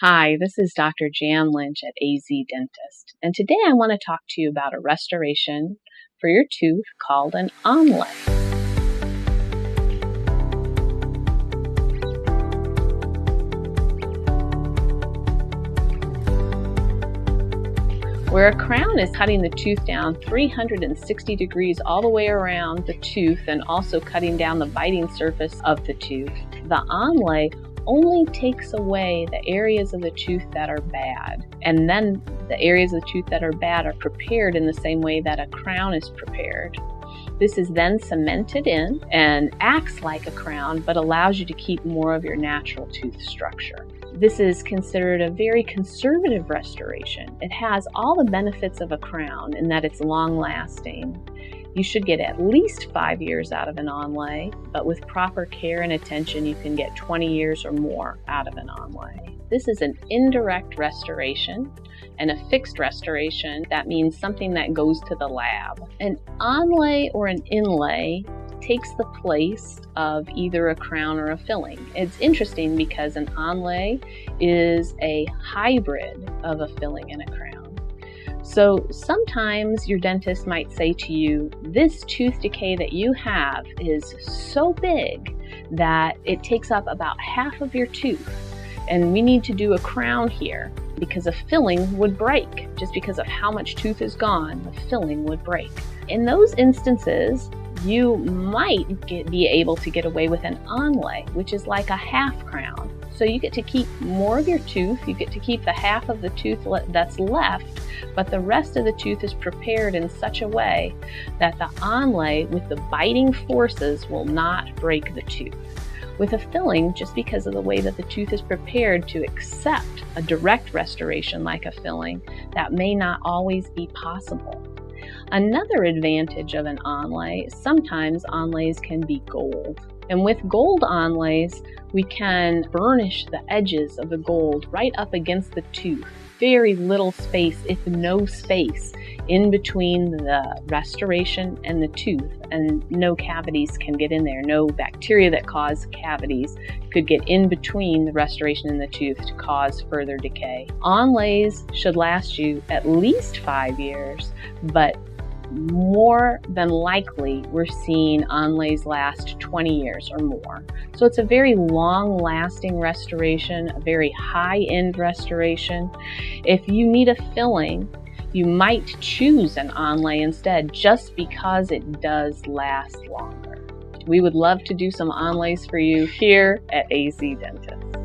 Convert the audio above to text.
Hi, this is Dr. Jan Lynch at AZ Dentist, and today I want to talk to you about a restoration for your tooth called an onlay. Where a crown is cutting the tooth down 360 degrees all the way around the tooth and also cutting down the biting surface of the tooth, the onlay only takes away the areas of the tooth that are bad. And then the areas of the tooth that are bad are prepared in the same way that a crown is prepared. This is then cemented in and acts like a crown, but allows you to keep more of your natural tooth structure. This is considered a very conservative restoration. It has all the benefits of a crown in that it's long-lasting. You should get at least 5 years out of an onlay, but with proper care and attention, you can get 20 years or more out of an onlay. This is an indirect restoration and a fixed restoration. That means something that goes to the lab. An onlay or an inlay takes the place of either a crown or a filling. It's interesting because an onlay is a hybrid of a filling and a crown. So sometimes your dentist might say to you, this tooth decay that you have is so big that it takes up about half of your tooth, and we need to do a crown here because a filling would break. Just because of how much tooth is gone, the filling would break. In those instances, you might be able to get away with an onlay, which is like a half crown. So you get to keep more of your tooth, you get to keep the half of the tooth that's left, but the rest of the tooth is prepared in such a way that the onlay with the biting forces will not break the tooth. With a filling, just because of the way that the tooth is prepared to accept a direct restoration like a filling, that may not always be possible. Another advantage of an onlay, sometimes onlays can be gold. And with gold onlays, we can burnish the edges of the gold right up against the tooth. Very little space, if no space, in between the restoration and the tooth, and no cavities can get in there. No bacteria that cause cavities could get in between the restoration and the tooth to cause further decay. Onlays should last you at least 5 years, but more than likely, we're seeing onlays last 20 years or more. So it's a very long-lasting restoration, a very high-end restoration. If you need a filling, you might choose an onlay instead just because it does last longer. We would love to do some onlays for you here at AZ Dentist.